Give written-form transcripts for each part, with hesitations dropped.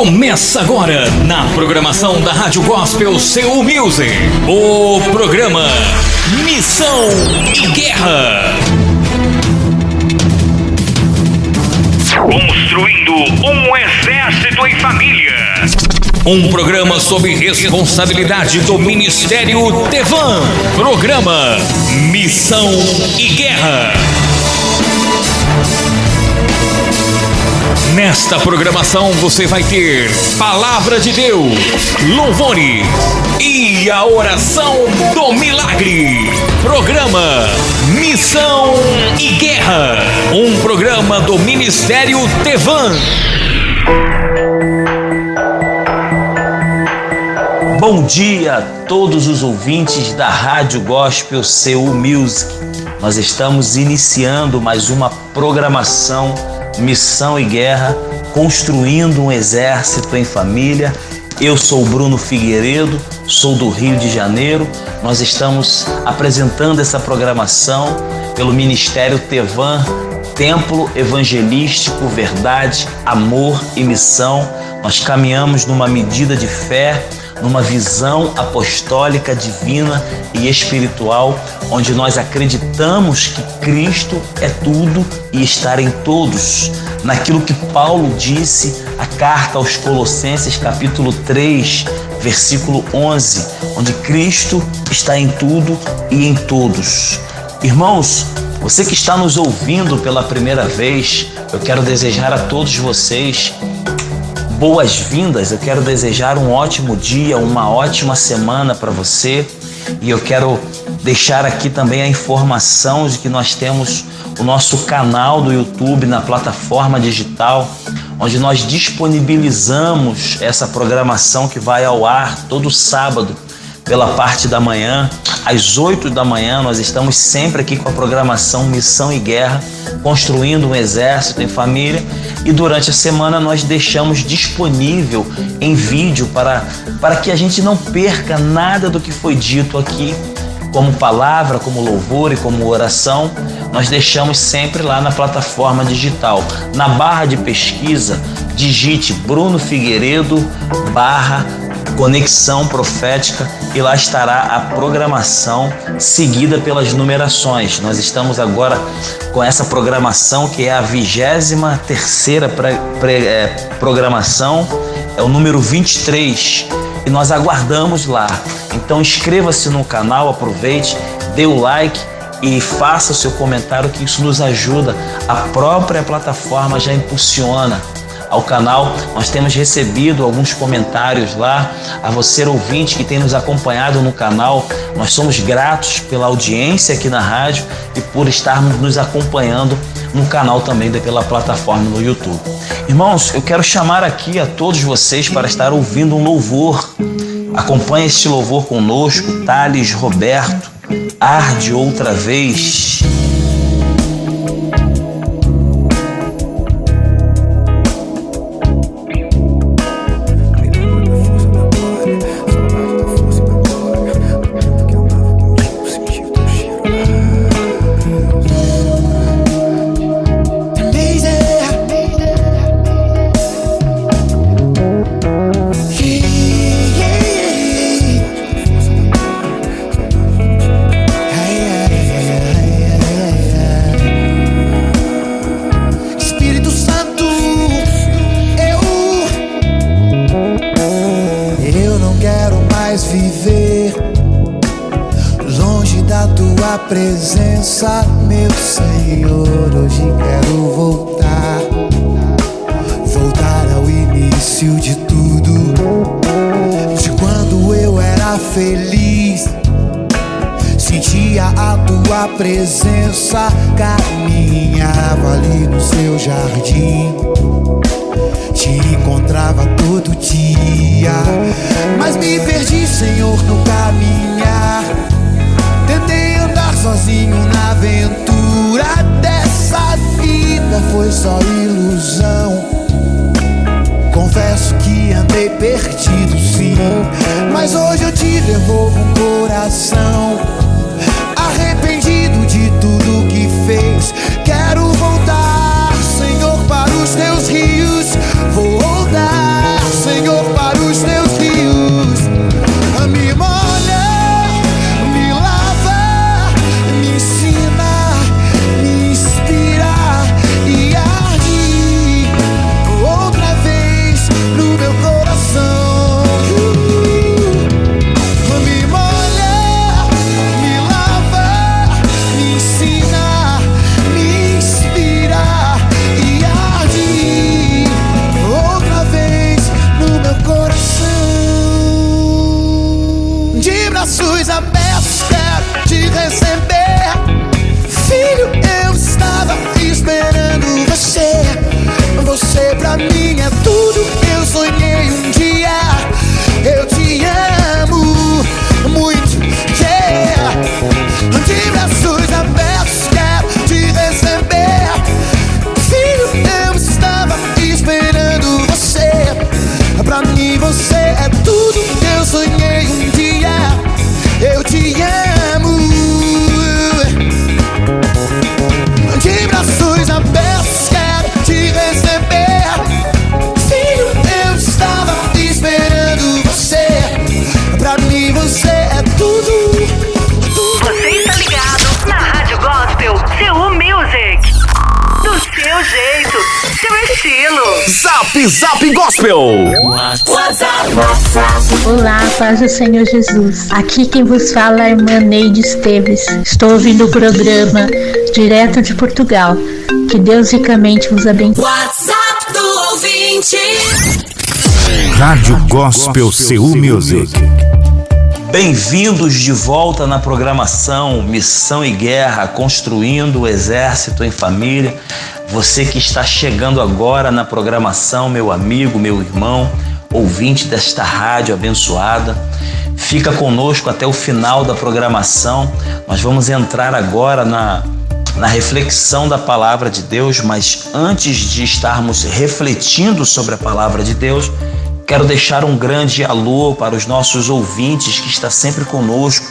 Começa agora, na programação da Rádio Gospel Seu Music, o programa Missão e Guerra. Construindo um exército em família. Um programa sob responsabilidade do Ministério Tevan. Programa Missão e Guerra. Nesta programação você vai ter Palavra de Deus, louvores e a oração do milagre. Programa Missão e Guerra, um programa do Ministério Tevan. Bom dia a todos os ouvintes da Rádio Gospel Seu Music. Nós estamos iniciando mais uma programação Missão e Guerra, construindo um exército em família. Eu sou Bruno Figueiredo, sou do Rio de Janeiro. Nós estamos apresentando essa programação pelo Ministério Tevan, Templo Evangelístico, Verdade, Amor e Missão. Nós caminhamos numa medida de fé, numa visão apostólica, divina e espiritual, onde nós acreditamos que Cristo é tudo e estar em todos. Naquilo que Paulo disse, a carta aos Colossenses, capítulo 3, versículo 11, onde Cristo está em tudo e em todos. Irmãos, você que está nos ouvindo pela primeira vez, eu quero desejar a todos vocês boas-vindas. Eu quero desejar um ótimo dia, uma ótima semana para você. E eu quero deixar aqui também a informação de que nós temos o nosso canal do YouTube na plataforma digital, onde nós disponibilizamos essa programação que vai ao ar todo sábado pela parte da manhã. Às 8 da manhã nós estamos sempre aqui com a programação Missão e Guerra, construindo um exército em família. E durante a semana nós deixamos disponível em vídeo para que a gente não perca nada do que foi dito aqui, como palavra, como louvor e como oração. Nós deixamos sempre lá na plataforma digital. Na barra de pesquisa, digite Bruno Figueiredo /Conexão Profética e lá estará a programação seguida pelas numerações. Nós estamos agora com essa programação que é a 23ª programação, é o número 23, e nós aguardamos lá. Então inscreva-se no canal, aproveite, dê o like e faça o seu comentário, que isso nos ajuda. A própria plataforma já impulsiona ao canal. Nós temos recebido alguns comentários lá. A você, ouvinte, que tem nos acompanhado no canal, nós somos gratos pela audiência aqui na rádio e por estarmos nos acompanhando no canal também pela plataforma no YouTube. Irmãos, eu quero chamar aqui a todos vocês para estar ouvindo um louvor. Acompanhe este louvor conosco, Thales Roberto, Arde Outra Vez. Presença, meu Senhor, hoje quero voltar ao início de tudo, de quando eu era feliz, sentia a tua presença, caminhava ali no seu jardim, te encontrava todo dia, mas me perdi, Senhor, no caminhar. Tentei andar sozinho na aventura dessa vida, foi só ilusão. Confesso que andei perdido, sim, mas hoje eu te devolvo um coração arrependido de tudo que fez. Quero voltar, Senhor, para os teus rios. Vou voltar, Seu jeito, seu estilo. Zap Zap Gospel. Olá, paz do Senhor Jesus. Aqui quem vos fala é a irmã Neide Esteves. Estou ouvindo o programa direto de Portugal. Que Deus ricamente vos abençoe. WhatsApp do ouvinte. Rádio Gospel Seul Music. Bem-vindos de volta na programação Missão e Guerra, construindo o exército em família. Você que está chegando agora na programação, meu amigo, meu irmão, ouvinte desta rádio abençoada, fica conosco até o final da programação. Nós vamos entrar agora na reflexão da palavra de Deus, mas antes de estarmos refletindo sobre a palavra de Deus, quero deixar um grande alô para os nossos ouvintes que estão sempre conosco,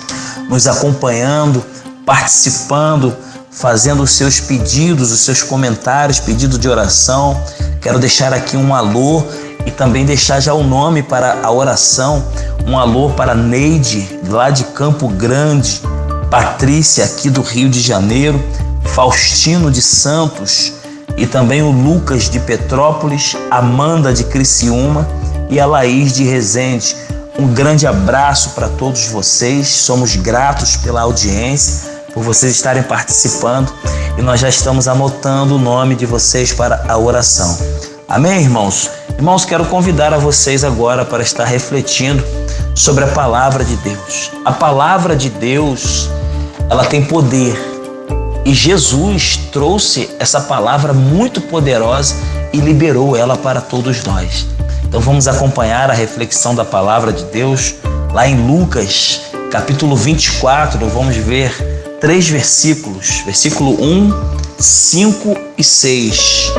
nos acompanhando, participando, fazendo os seus pedidos, os seus comentários, pedido de oração. Quero deixar aqui um alô e também deixar já o nome para a oração. Um alô para Neide, lá de Campo Grande, Patrícia, aqui do Rio de Janeiro, Faustino de Santos e também o Lucas de Petrópolis, Amanda de Criciúma e a Laís de Resende. Um grande abraço para todos vocês. Somos gratos pela audiência, por vocês estarem participando, e nós já estamos anotando o nome de vocês para a oração. Amém, irmãos? Irmãos, quero convidar a vocês agora para estar refletindo sobre a palavra de Deus. A palavra de Deus, ela tem poder, e Jesus trouxe essa palavra muito poderosa e liberou ela para todos nós. Então vamos acompanhar a reflexão da palavra de Deus lá em Lucas, capítulo 24. Vamos ver 3 versículos, versículo 1, 5 e 6.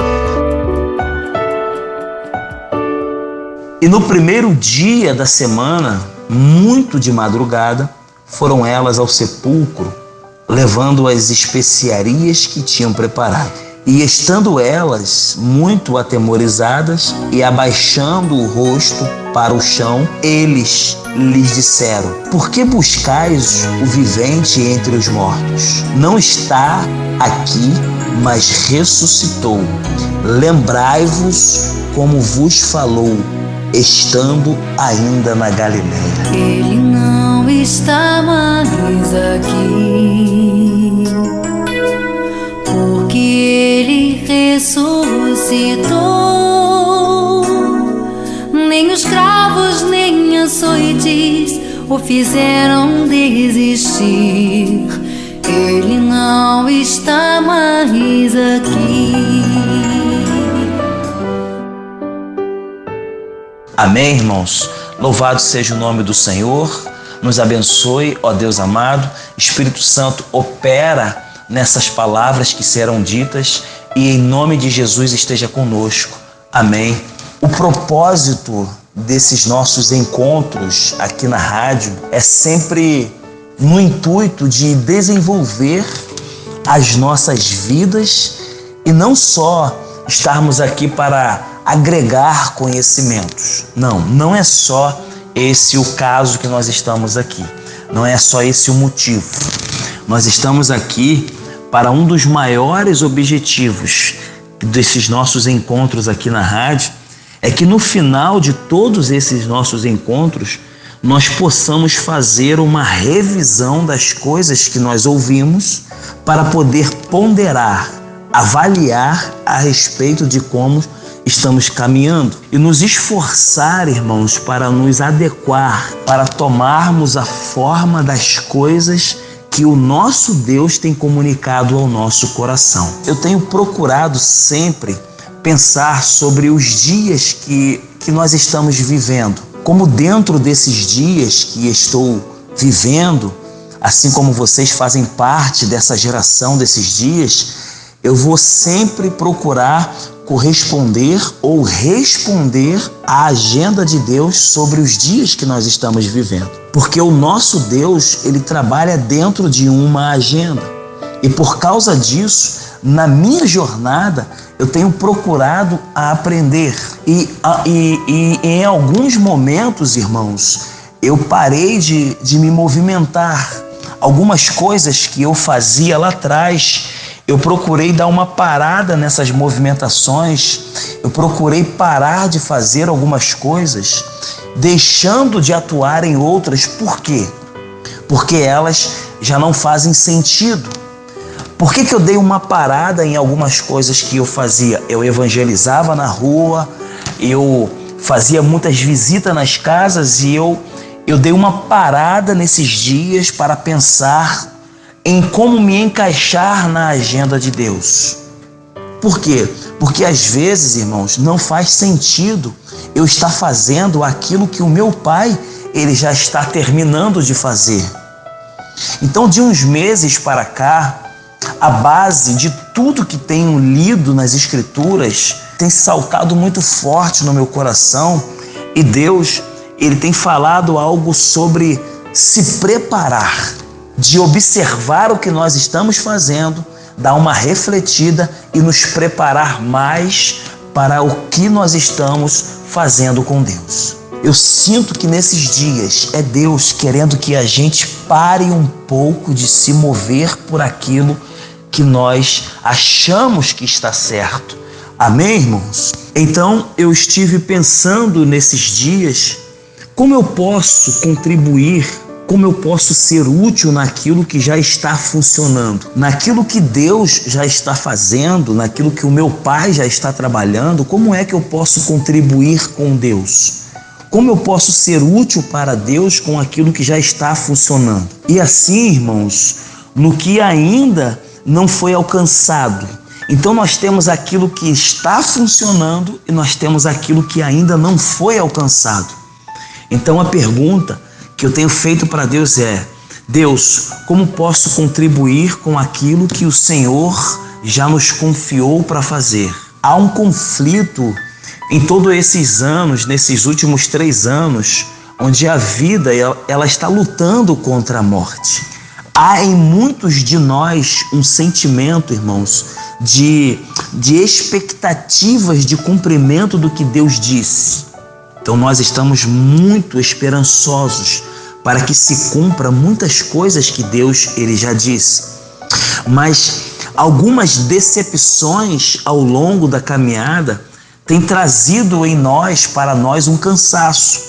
E no primeiro dia da semana, muito de madrugada, foram elas ao sepulcro, levando as especiarias que tinham preparado. E estando elas muito atemorizadas e abaixando o rosto para o chão, eles lhes disseram: por que buscais o vivente entre os mortos? Não está aqui, mas ressuscitou. Lembrai-vos como vos falou, estando ainda na Galileia. Ele não está mais aqui, porque ele ressuscitou. Nem os cravos, nem açoites o fizeram desistir. Ele não está mais aqui. Amém, irmãos? Louvado seja o nome do Senhor. Nos abençoe, ó Deus amado. Espírito Santo, opera nessas palavras que serão ditas e em nome de Jesus esteja conosco. Amém. O propósito desses nossos encontros aqui na rádio é sempre no intuito de desenvolver as nossas vidas e não só estarmos aqui para agregar conhecimentos. Não é só esse o caso que nós estamos aqui. Não é só esse o motivo. Nós estamos aqui para um dos maiores objetivos desses nossos encontros aqui na rádio, é que no final de todos esses nossos encontros, nós possamos fazer uma revisão das coisas que nós ouvimos para poder ponderar, avaliar a respeito de como estamos caminhando e nos esforçar, irmãos, para nos adequar, para tomarmos a forma das coisas que o nosso Deus tem comunicado ao nosso coração. Eu tenho procurado sempre pensar sobre os dias que nós estamos vivendo. Como dentro desses dias que estou vivendo, assim como vocês fazem parte dessa geração desses dias, eu vou sempre procurar corresponder ou responder à agenda de Deus sobre os dias que nós estamos vivendo. Porque o nosso Deus, ele trabalha dentro de uma agenda. E por causa disso, na minha jornada, eu tenho procurado a aprender. E em alguns momentos, irmãos, eu parei de me movimentar. Algumas coisas que eu fazia lá atrás, eu procurei dar uma parada nessas movimentações, eu procurei parar de fazer algumas coisas, deixando de atuar em outras. Por quê? Porque elas já não fazem sentido. Por que eu dei uma parada em algumas coisas que eu fazia? Eu evangelizava na rua, eu fazia muitas visitas nas casas e eu dei uma parada nesses dias para pensar em como me encaixar na agenda de Deus. Por quê? Porque às vezes, irmãos, não faz sentido eu estar fazendo aquilo que o meu pai, ele já está terminando de fazer. Então, de uns meses para cá, a base de tudo que tenho lido nas Escrituras tem saltado muito forte no meu coração, e Deus, ele tem falado algo sobre se preparar, de observar o que nós estamos fazendo, dar uma refletida e nos preparar mais para o que nós estamos fazendo com Deus. Eu sinto que nesses dias é Deus querendo que a gente pare um pouco de se mover por aquilo que nós achamos que está certo. Amém, irmãos? Então eu estive pensando nesses dias como eu posso contribuir, como eu posso ser útil naquilo que já está funcionando, naquilo que Deus já está fazendo, naquilo que o meu pai já está trabalhando. Como é que eu posso contribuir com Deus? Como eu posso ser útil para Deus com aquilo que já está funcionando? E assim, irmãos, no que ainda não foi alcançado. Então nós temos aquilo que está funcionando e nós temos aquilo que ainda não foi alcançado. Então a pergunta que eu tenho feito para Deus é: Deus, como posso contribuir com aquilo que o Senhor já nos confiou para fazer? Há um conflito em todos esses anos, nesses últimos 3 anos, onde a vida ela está lutando contra a morte. Há em muitos de nós um sentimento, irmãos, de expectativas de cumprimento do que Deus disse. Então nós estamos muito esperançosos para que se cumpra muitas coisas que Deus ele já disse. Mas algumas decepções ao longo da caminhada têm trazido para nós um cansaço.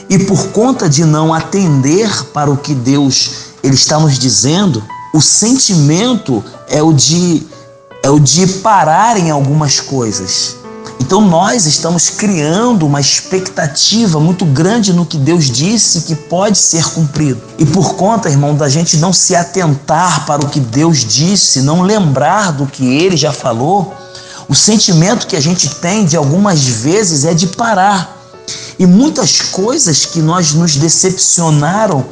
E por conta de não atender para o que Deus ele está nos dizendo, o sentimento é o de parar em algumas coisas. Então nós estamos criando uma expectativa muito grande no que Deus disse que pode ser cumprido. E por conta, irmão, da gente não se atentar para o que Deus disse, não lembrar do que Ele já falou, o sentimento que a gente tem de algumas vezes é de parar. E muitas coisas que nós nos decepcionaram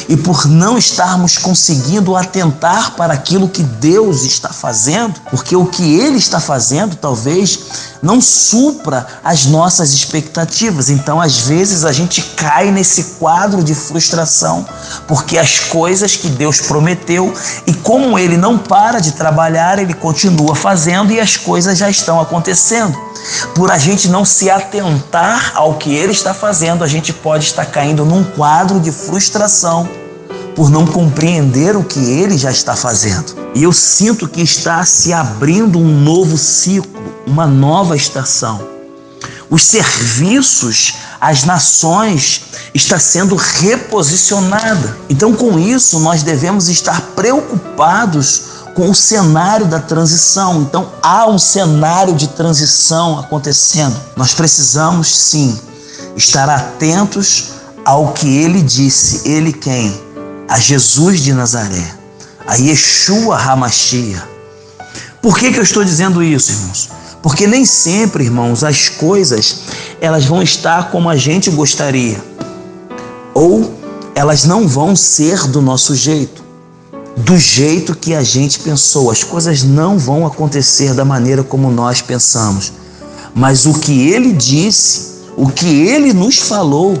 e por não estarmos conseguindo atentar para aquilo que Deus está fazendo, porque o que Ele está fazendo talvez não supra as nossas expectativas. Então, às vezes, a gente cai nesse quadro de frustração, porque as coisas que Deus prometeu, e como Ele não para de trabalhar, Ele continua fazendo e as coisas já estão acontecendo. Por a gente não se atentar ao que Ele está fazendo, a gente pode estar caindo num quadro de frustração por não compreender o que Ele já está fazendo. E eu sinto que está se abrindo um novo ciclo, uma nova estação. Os serviços, as nações está sendo reposicionada. Então, com isso, nós devemos estar preocupados com o cenário da transição. Então, há um cenário de transição acontecendo. Nós precisamos, sim, estar atentos ao que Ele disse. Ele quem? A Jesus de Nazaré, a Yeshua HaMashiach. Por que eu estou dizendo isso, irmãos? Porque nem sempre, irmãos, as coisas elas vão estar como a gente gostaria, ou elas não vão ser do nosso jeito, do jeito que a gente pensou. As coisas não vão acontecer da maneira como nós pensamos, mas o que Ele disse, o que Ele nos falou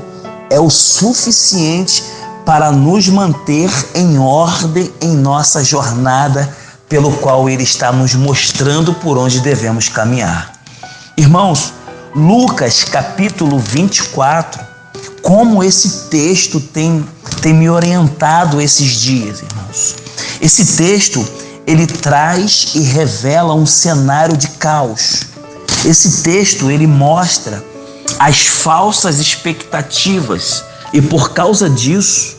é o suficiente para nos manter em ordem em nossa jornada, pelo qual Ele está nos mostrando por onde devemos caminhar. Irmãos, Lucas capítulo 24, como esse texto tem me orientado esses dias, irmãos. Esse texto, ele traz e revela um cenário de caos. Esse texto, ele mostra as falsas expectativas e por causa disso,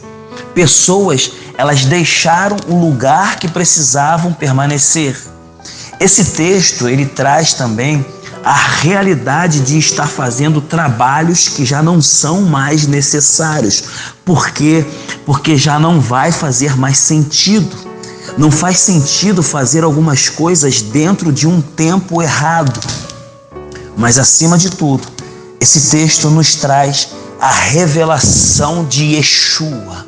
pessoas, elas deixaram o lugar que precisavam permanecer. Esse texto, ele traz também a realidade de estar fazendo trabalhos que já não são mais necessários. Por quê? Porque já não vai fazer mais sentido. Não faz sentido fazer algumas coisas dentro de um tempo errado. Mas, acima de tudo, esse texto nos traz a revelação de Yeshua,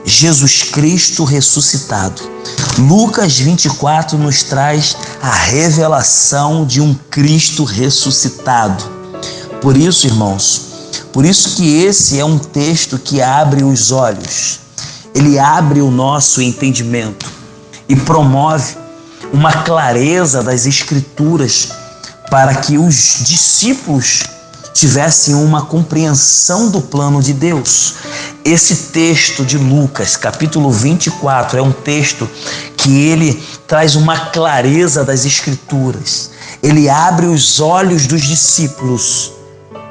Jesus Cristo ressuscitado. Lucas 24 nos traz a revelação de um Cristo ressuscitado. Por isso, irmãos, por isso que esse é um texto que abre os olhos. Ele abre o nosso entendimento e promove uma clareza das Escrituras para que os discípulos tivessem uma compreensão do plano de Deus. Esse texto de Lucas, capítulo 24, é um texto que ele traz uma clareza das Escrituras. Ele abre os olhos dos discípulos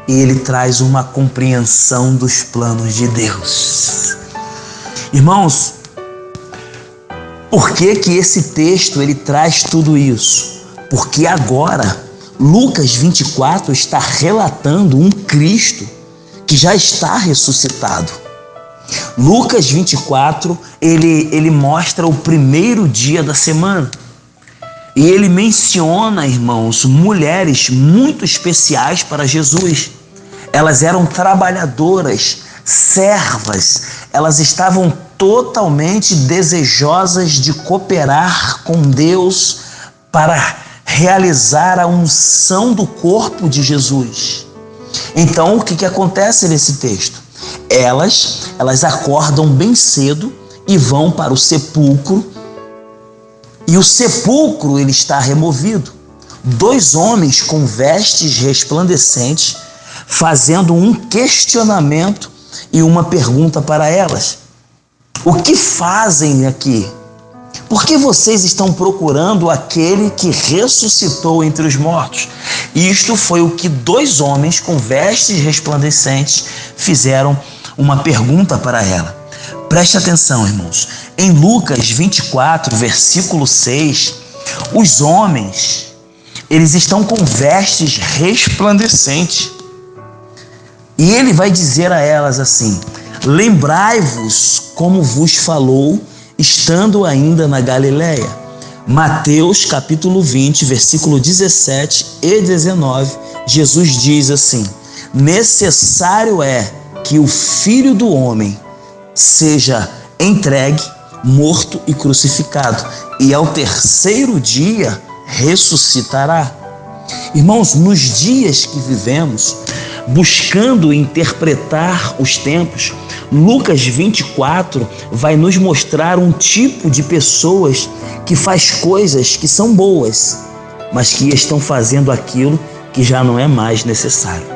e ele traz uma compreensão dos planos de Deus. Irmãos, por que que esse texto ele traz tudo isso? Porque agora Lucas 24 está relatando um Cristo que já está ressuscitado. Lucas 24, ele mostra o primeiro dia da semana. E ele menciona, irmãos, mulheres muito especiais para Jesus. Elas eram trabalhadoras, servas. Elas estavam totalmente desejosas de cooperar com Deus para realizar a unção do corpo de Jesus. Então, o que acontece nesse texto? Elas acordam bem cedo e vão para o sepulcro. E o sepulcro ele está removido. 2 homens com vestes resplandecentes fazendo um questionamento e uma pergunta para elas. O que fazem aqui? Por que vocês estão procurando aquele que ressuscitou entre os mortos? Isto foi o que 2 homens com vestes resplandecentes fizeram uma pergunta para ela. Preste atenção, irmãos. Em Lucas 24, versículo 6, os homens, eles estão com vestes resplandecentes. E ele vai dizer a elas assim: lembrai-vos como vos falou, estando ainda na Galileia. Mateus capítulo 20, versículo 17 e 19, Jesus diz assim: necessário é que o Filho do Homem seja entregue, morto e crucificado, e ao terceiro dia ressuscitará. Irmãos, nos dias que vivemos, buscando interpretar os tempos, Lucas 24 vai nos mostrar um tipo de pessoas que faz coisas que são boas, mas que estão fazendo aquilo que já não é mais necessário.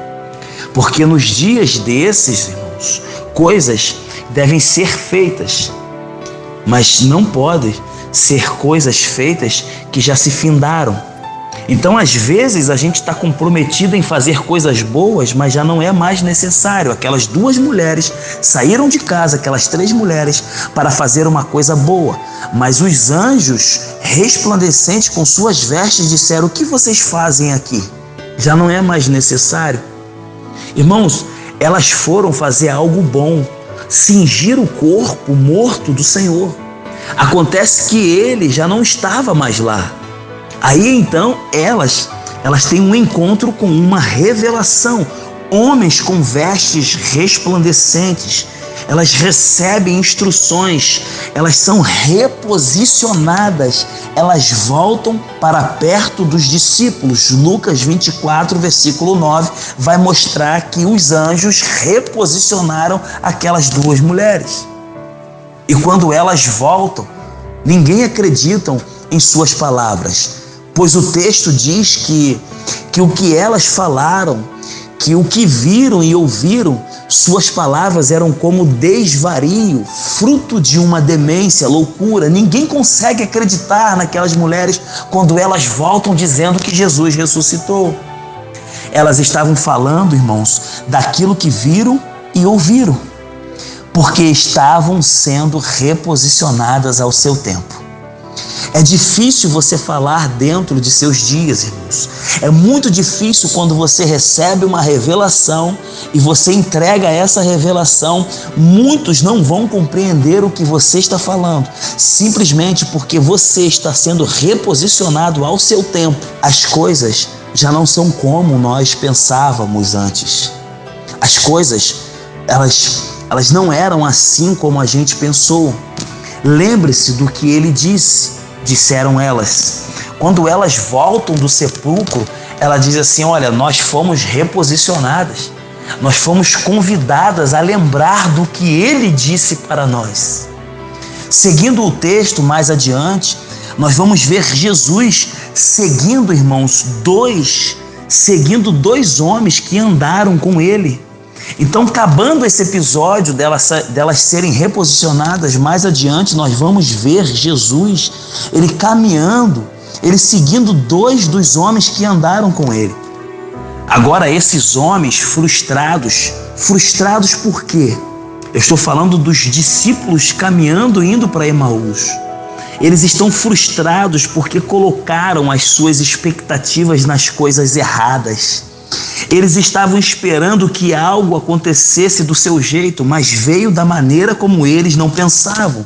Porque nos dias desses, irmãos, coisas devem ser feitas, mas não podem ser coisas feitas que já se findaram. Então, às vezes, a gente está comprometido em fazer coisas boas, mas já não é mais necessário. Aquelas 2 mulheres saíram de casa, aquelas 3 mulheres, para fazer uma coisa boa. Mas os anjos resplandecentes com suas vestes disseram: o que vocês fazem aqui? Já não é mais necessário. Irmãos, elas foram fazer algo bom, cingir o corpo morto do Senhor. Acontece que ele já não estava mais lá. Aí então elas têm um encontro com uma revelação. Homens com vestes resplandecentes, elas recebem instruções, elas são reposicionadas, elas voltam para perto dos discípulos. Lucas 24, versículo 9, vai mostrar que os anjos reposicionaram aquelas 2 mulheres. E quando elas voltam, ninguém acredita em suas palavras, pois o texto diz que o que elas falaram, que o que viram e ouviram Suas palavras eram como desvario, fruto de uma demência, loucura. Ninguém consegue acreditar naquelas mulheres quando elas voltam dizendo que Jesus ressuscitou. Elas estavam falando, irmãos, daquilo que viram e ouviram, porque estavam sendo reposicionadas ao seu tempo. É difícil você falar dentro de seus dias, irmãos. É muito difícil quando você recebe uma revelação e você entrega essa revelação. Muitos não vão compreender o que você está falando, simplesmente porque você está sendo reposicionado ao seu tempo. As coisas já não são como nós pensávamos antes. As coisas, elas não eram assim como a gente pensou. Lembre-se do que ele disse. Disseram elas. Quando elas voltam do sepulcro, ela diz assim: olha, nós fomos reposicionadas, nós fomos convidadas a lembrar do que ele disse para nós. Seguindo o texto mais adiante, nós vamos ver Jesus seguindo, irmãos, dois homens que andaram com ele. Então, acabando esse episódio delas serem reposicionadas, mais adiante nós vamos ver Jesus, ele caminhando, ele seguindo dois dos homens que andaram com ele. Agora, esses homens frustrados por quê? Eu estou falando dos discípulos caminhando, indo para Emaús. Eles estão frustrados porque colocaram as suas expectativas nas coisas erradas. Eles estavam esperando que algo acontecesse do seu jeito, mas veio da maneira como eles não pensavam.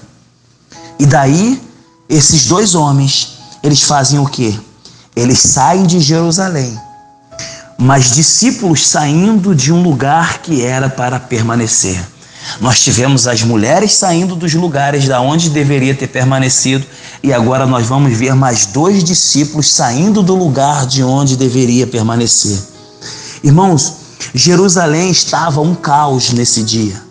E daí, esses dois homens, eles fazem o quê? Eles saem de Jerusalém, mas discípulos saindo de um lugar que era para permanecer. Nós tivemos as mulheres saindo dos lugares da onde deveria ter permanecido, e agora nós vamos ver mais dois discípulos saindo do lugar de onde deveria permanecer. Irmãos, Jerusalém estava um caos nesse dia.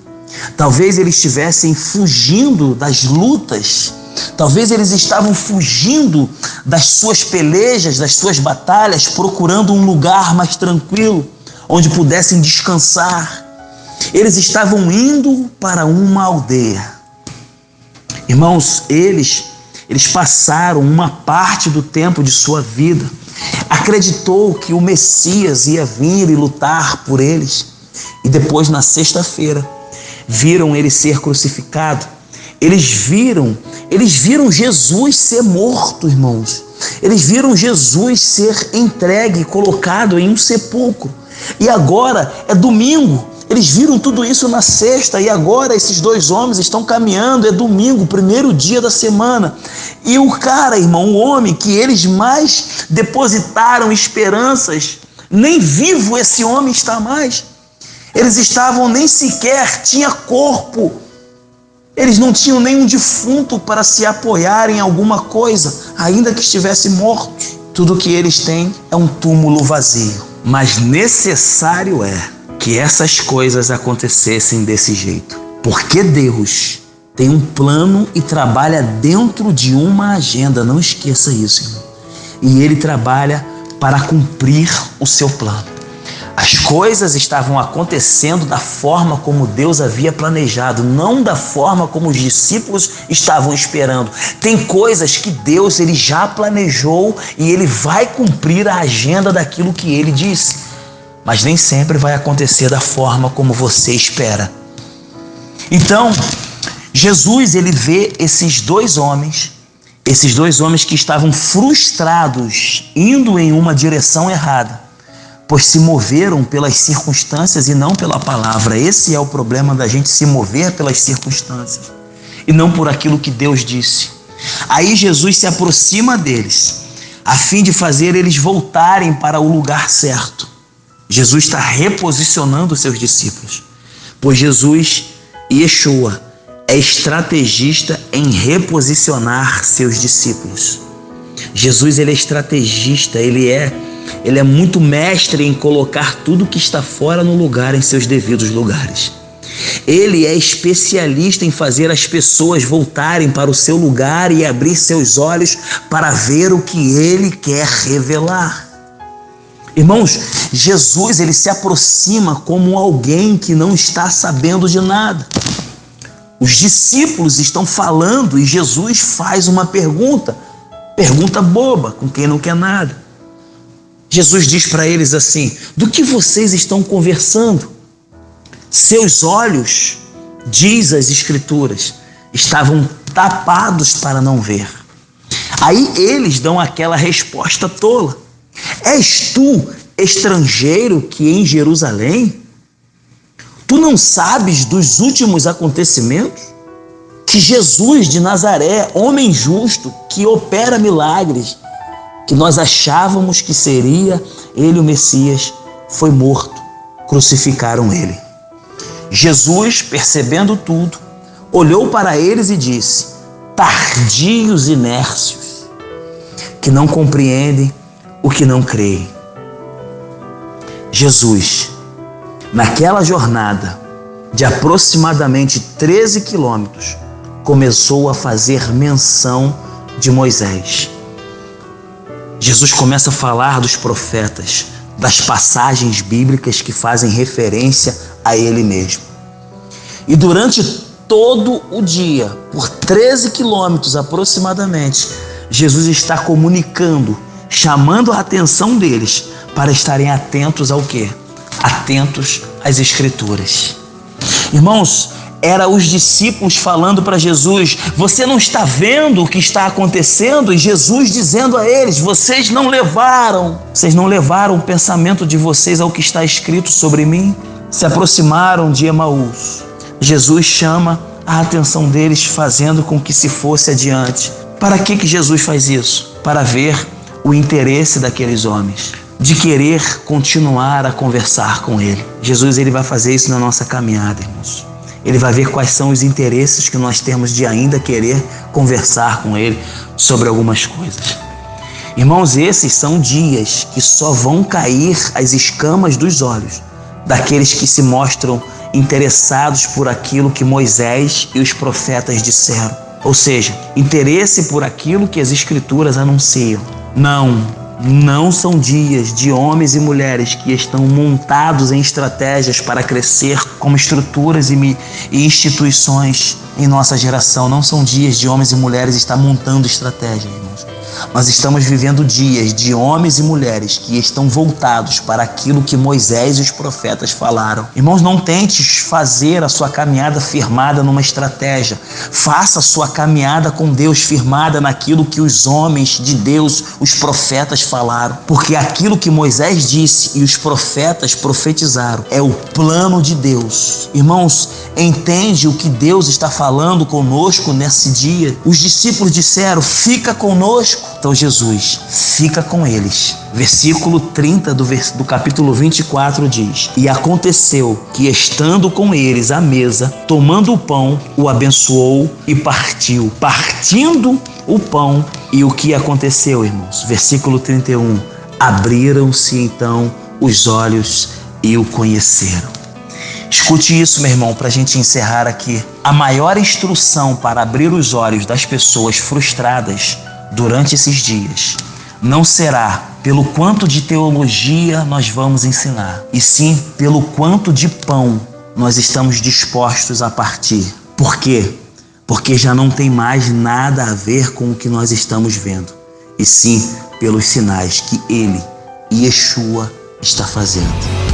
Talvez eles estivessem fugindo das lutas, talvez eles estavam fugindo das suas pelejas, das suas batalhas, procurando um lugar mais tranquilo, onde pudessem descansar. Eles estavam indo para uma aldeia. Irmãos, eles passaram uma parte do tempo de sua vida, acreditou que o Messias ia vir e lutar por eles, e depois, na sexta-feira, viram ele ser crucificado. Eles viram Jesus ser morto, irmãos. Eles viram Jesus ser entregue, colocado em um sepulcro. E agora é domingo. Eles viram tudo isso na sexta, e agora esses dois homens estão caminhando, é domingo, primeiro dia da semana. E o cara, irmão, o homem que eles mais depositaram esperanças, nem vivo esse homem está mais. Eles estavam, nem sequer tinha corpo. Eles não tinham nenhum defunto para se apoiar em alguma coisa, ainda que estivesse morto. Tudo que eles têm é um túmulo vazio. Mas necessário é que essas coisas acontecessem desse jeito, porque Deus tem um plano e trabalha dentro de uma agenda. Não esqueça isso, irmão. E Ele trabalha para cumprir o seu plano. As coisas estavam acontecendo da forma como Deus havia planejado, não da forma como os discípulos estavam esperando. Tem coisas que Deus ele já planejou e Ele vai cumprir a agenda daquilo que Ele disse. Mas nem sempre vai acontecer da forma como você espera. Então, Jesus, ele vê esses dois homens que estavam frustrados, indo em uma direção errada, pois se moveram pelas circunstâncias e não pela palavra. Esse é o problema da gente se mover pelas circunstâncias e não por aquilo que Deus disse. Aí Jesus se aproxima deles, a fim de fazer eles voltarem para o lugar certo. Jesus está reposicionando os seus discípulos, pois Jesus, Yeshua, é estrategista em reposicionar seus discípulos. Jesus, ele é estrategista, ele é muito mestre em colocar tudo que está fora no lugar, em seus devidos lugares. Ele é especialista em fazer as pessoas voltarem para o seu lugar e abrir seus olhos para ver o que ele quer revelar. Irmãos, Jesus, ele se aproxima como alguém que não está sabendo de nada. Os discípulos estão falando e Jesus faz uma pergunta boba, com quem não quer nada. Jesus diz para eles assim: do que vocês estão conversando? Seus olhos, diz as Escrituras, estavam tapados para não ver. Aí eles dão aquela resposta tola: és tu estrangeiro que em Jerusalém? Tu não sabes dos últimos acontecimentos? Que Jesus de Nazaré, homem justo, que opera milagres, que nós achávamos que seria ele o Messias, foi morto, crucificaram ele. Jesus, percebendo tudo, olhou para eles e disse: tardios e nércios, que não compreendem o que não creem. Jesus, naquela jornada de aproximadamente 13 quilômetros, começou a fazer menção de Moisés. Jesus começa a falar dos profetas, das passagens bíblicas que fazem referência a ele mesmo. E durante todo o dia, por 13 quilômetros aproximadamente, Jesus está comunicando, chamando a atenção deles para estarem atentos ao quê? Atentos às Escrituras. Irmãos, eram os discípulos falando para Jesus: você não está vendo o que está acontecendo? E Jesus dizendo a eles: vocês não levaram o pensamento de vocês ao que está escrito sobre mim? Se aproximaram de Emaús. Jesus chama a atenção deles, fazendo com que se fosse adiante. Para que Jesus faz isso? Para ver o interesse daqueles homens, de querer continuar a conversar com ele. Jesus, ele vai fazer isso na nossa caminhada, irmãos. Ele vai ver quais são os interesses que nós temos de ainda querer conversar com ele sobre algumas coisas. Irmãos, esses são dias que só vão cair as escamas dos olhos daqueles que se mostram interessados por aquilo que Moisés e os profetas disseram. Ou seja, interesse por aquilo que as Escrituras anunciam. Não são dias de homens e mulheres que estão montados em estratégias para crescer como estruturas e instituições em nossa geração. Não são dias de homens e mulheres estar montando estratégias, irmãos. Nós estamos vivendo dias de homens e mulheres que estão voltados para aquilo que Moisés e os profetas falaram. Irmãos, não tente fazer a sua caminhada firmada numa estratégia. Faça a sua caminhada com Deus firmada naquilo que os homens de Deus, os profetas falaram. Porque aquilo que Moisés disse e os profetas profetizaram é o plano de Deus. Irmãos, entende o que Deus está falando conosco nesse dia? Os discípulos disseram: fica conosco. Então Jesus fica com eles. Versículo 30 do capítulo 24 diz: e aconteceu que, estando com eles à mesa, tomando o pão, o abençoou e partiu. Partindo o pão, e o que aconteceu, irmãos? Versículo 31: abriram-se então os olhos e o conheceram. Escute isso, meu irmão, para a gente encerrar aqui. A maior instrução para abrir os olhos das pessoas frustradas durante esses dias não será pelo quanto de teologia nós vamos ensinar, e sim pelo quanto de pão nós estamos dispostos a partir. Por quê? Porque já não tem mais nada a ver com o que nós estamos vendo, e sim pelos sinais que ele, Yeshua, está fazendo.